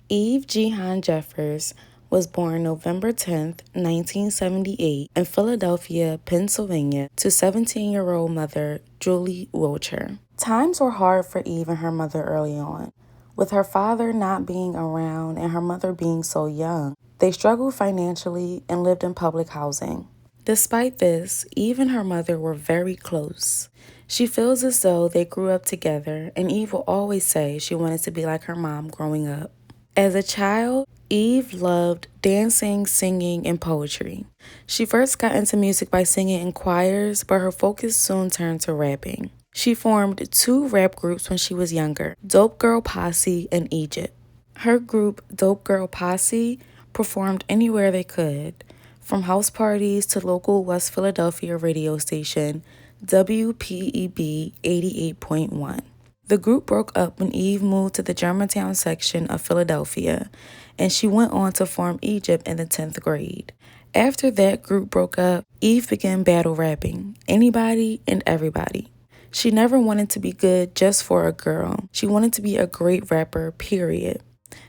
Eve Jehan Jeffers was born November 10th, 1978, in Philadelphia, Pennsylvania, to 17-year-old mother Julie Wilcher. Times were hard for Eve and her mother early on. With her father not being around and her mother being so young, they struggled financially and lived in public housing. Despite this, Eve and her mother were very close. She feels as though they grew up together, and Eve will always say she wanted to be like her mom growing up. As a child, Eve loved dancing, singing, and poetry. She first got into music by singing in choirs, but her focus soon turned to rapping. She formed 2 rap groups when she was younger, Dope Girl Posse and Egypt. Her group, Dope Girl Posse, performed anywhere they could, from house parties to local West Philadelphia radio station WPEB 88.1. The group broke up when Eve moved to the Germantown section of Philadelphia, and she went on to form Egypt in the 10th grade. After that group broke up, Eve began battle rapping, anybody and everybody. She never wanted to be good just for a girl. She wanted to be a great rapper, period.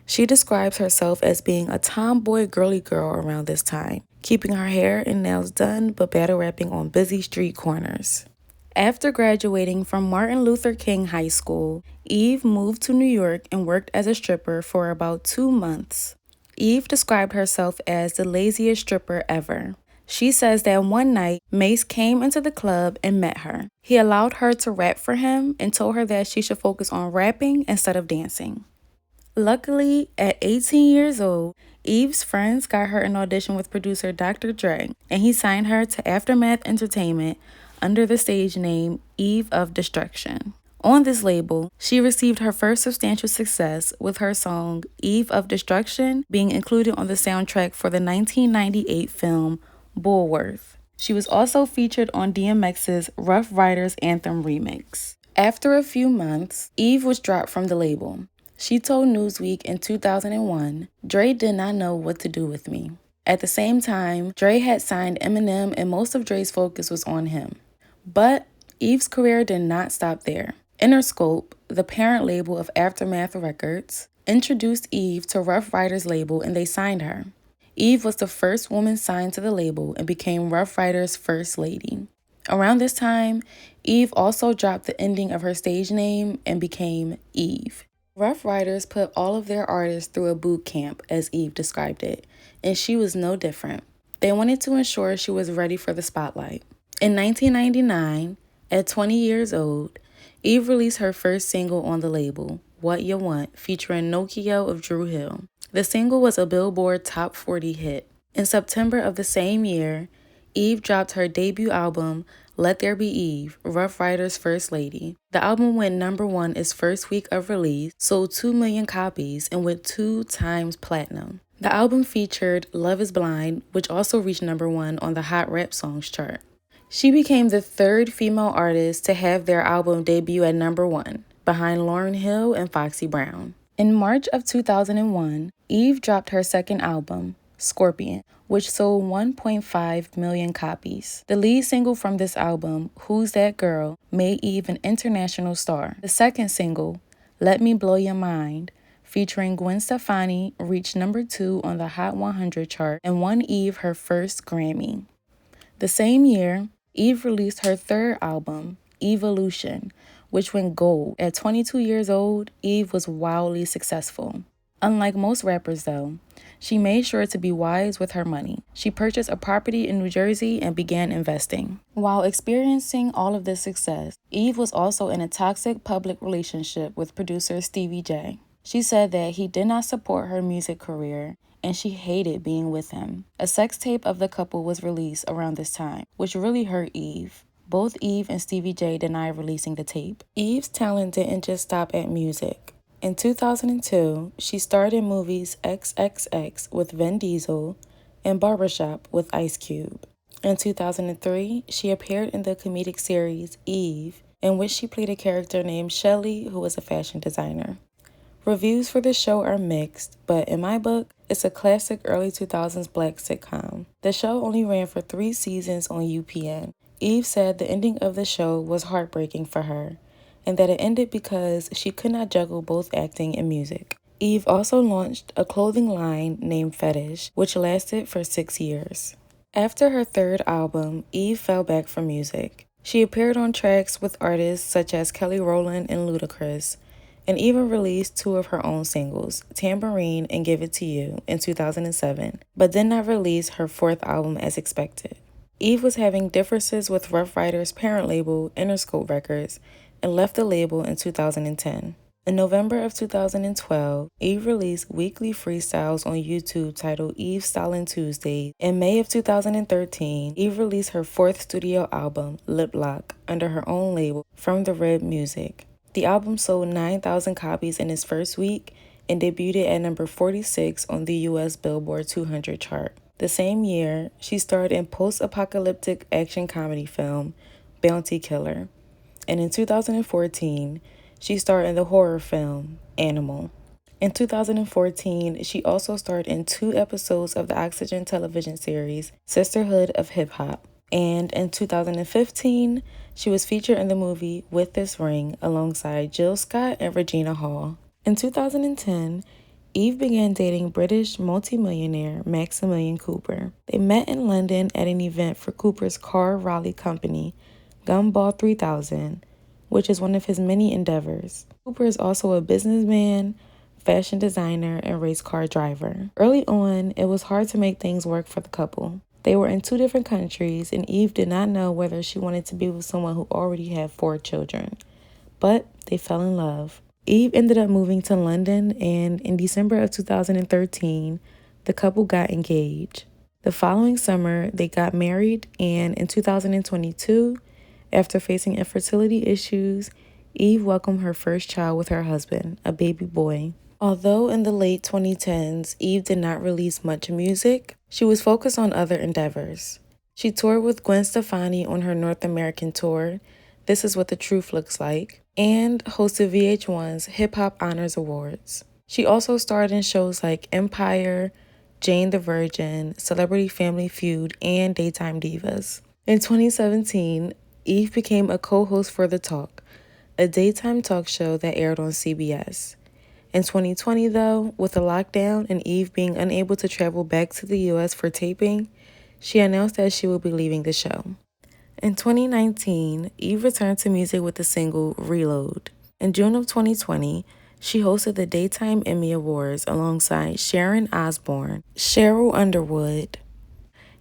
She describes herself as being a tomboy girly girl around this time, keeping her hair and nails done but battle rapping on busy street corners. After graduating from Martin Luther King High School, Eve moved to New York and worked as a stripper for about 2 months. Eve described herself as the laziest stripper ever. She says that one night, Mace came into the club and met her. He allowed her to rap for him and told her that she should focus on rapping instead of dancing. Luckily, at 18 years old, Eve's friends got her an audition with producer Dr. Dre, and he signed her to Aftermath Entertainment under the stage name Eve of Destruction. On this label, she received her first substantial success with her song Eve of Destruction being included on the soundtrack for the 1998 film Bullworth. She was also featured on DMX's Rough Riders Anthem remix. After a few months, Eve was dropped from the label. She told Newsweek in 2001, "Dre did not know what to do with me." At the same time, Dre had signed Eminem and most of Dre's focus was on him. But Eve's career did not stop there. Interscope, the parent label of Aftermath Records, introduced Eve to Rough Riders label and they signed her. Eve was the first woman signed to the label and became Rough Riders' first lady. Around this time, Eve also dropped the ending of her stage name and became Eve. Rough Riders put all of their artists through a boot camp, as Eve described it, and she was no different. They wanted to ensure she was ready for the spotlight. In 1999, at 20 years old, Eve released her first single on the label, What You Want, featuring Nokia of Drew Hill. The single was a Billboard Top 40 hit. In September of the same year, Eve dropped her debut album, Let There Be Eve, Rough Riders' First Lady. The album went #1 its first week of release, sold 2 million copies, and went 2 times platinum. The album featured Love Is Blind, which also reached #1 on the Hot Rap Songs chart. She became the 3rd female artist to have their album debut at #1, behind Lauryn Hill and Foxy Brown. In March of 2001, Eve dropped her second album, Scorpion, which sold 1.5 million copies. The lead single from this album, Who's That Girl, made Eve an international star. The second single, Let Me Blow Your Mind, featuring Gwen Stefani, reached #2 on the Hot 100 chart and won Eve her first Grammy. The same year, Eve released her third album, Evolution, which went gold. At 22 years old, Eve was wildly successful. Unlike most rappers, though, she made sure to be wise with her money. She purchased a property in New Jersey and began investing. While experiencing all of this success, Eve was also in a toxic public relationship with producer Stevie J. She said that he did not support her music career and she hated being with him. A sex tape of the couple was released around this time, which really hurt Eve. Both Eve and Stevie J denied releasing the tape. Eve's talent didn't just stop at music. In 2002, she starred in movies XXX with Vin Diesel and Barbershop with Ice Cube. In 2003, she appeared in the comedic series Eve, in which she played a character named Shelly, who was a fashion designer. Reviews for the show are mixed, but in my book, it's a classic early 2000s black sitcom. The show only ran for 3 seasons on UPN. Eve said the ending of the show was heartbreaking for her, and that it ended because she could not juggle both acting and music. Eve also launched a clothing line named Fetish, which lasted for 6 years. After her third album, Eve fell back from music. She appeared on tracks with artists such as Kelly Rowland and Ludacris, and even released 2 of her own singles, Tambourine and Give It To You, in 2007, but did not release her 4th album as expected. Eve was having differences with Rough Riders' parent label, Interscope Records, and left the label in 2010. In November of 2012, Eve released weekly freestyles on YouTube titled Eve Stylin' Tuesdays. In May of 2013, Eve released her 4th studio album, Lip Lock, under her own label, From the Red Music. The album sold 9,000 copies in its first week and debuted at number 46 on the US Billboard 200 chart. The same year, she starred in post-apocalyptic action comedy film Bounty Killer. And in 2014, she starred in the horror film Animal. In 2014, she also starred in 2 episodes of the Oxygen television series Sisterhood of Hip Hop. And in 2015, she was featured in the movie With This Ring alongside Jill Scott and Regina Hall. In 2010, Eve began dating British multimillionaire Maximilian Cooper. They met in London at an event for Cooper's car rally company, Gumball 3000, which is one of his many endeavors. Cooper is also a businessman, fashion designer, and race car driver. Early on, it was hard to make things work for the couple. They were in 2 different countries, and Eve did not know whether she wanted to be with someone who already had 4 children. But they fell in love. Eve ended up moving to London, and in December of 2013, the couple got engaged. The following summer, they got married, and in 2022, after facing infertility issues, Eve welcomed her first child with her husband, a baby boy. Although in the late 2010s, Eve did not release much music, she was focused on other endeavors. She toured with Gwen Stefani on her North American tour, This Is What the Truth Looks Like, and hosted VH1's Hip Hop Honors Awards. She also starred in shows like Empire, Jane the Virgin, Celebrity Family Feud, and Daytime Divas. In 2017, Eve became a co-host for The Talk, a daytime talk show that aired on CBS. In 2020, though, with the lockdown and Eve being unable to travel back to the US for taping, she announced that she will be leaving the show. In 2019, Eve returned to music with the single Reload. In June of 2020, she hosted the Daytime Emmy Awards alongside Sharon Osbourne, Cheryl Underwood,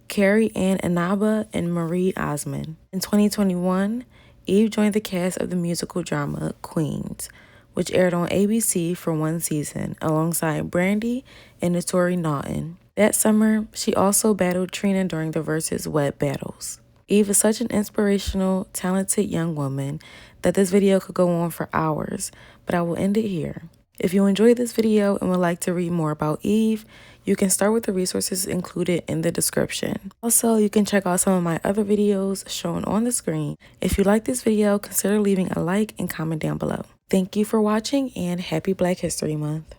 Carrie Ann Inaba, and Marie Osmond. In 2021, Eve joined the cast of the musical drama Queens, which aired on ABC for 1 season alongside Brandy and Notori Naughton. That summer, she also battled Trina during the Versus Web battles. Eve is such an inspirational, talented young woman that this video could go on for hours, but I will end it here. If you enjoyed this video and would like to read more about Eve, you can start with the resources included in the description. Also, you can check out some of my other videos shown on the screen. If you like this video, consider leaving a like and comment down below. Thank you for watching, and happy Black History Month.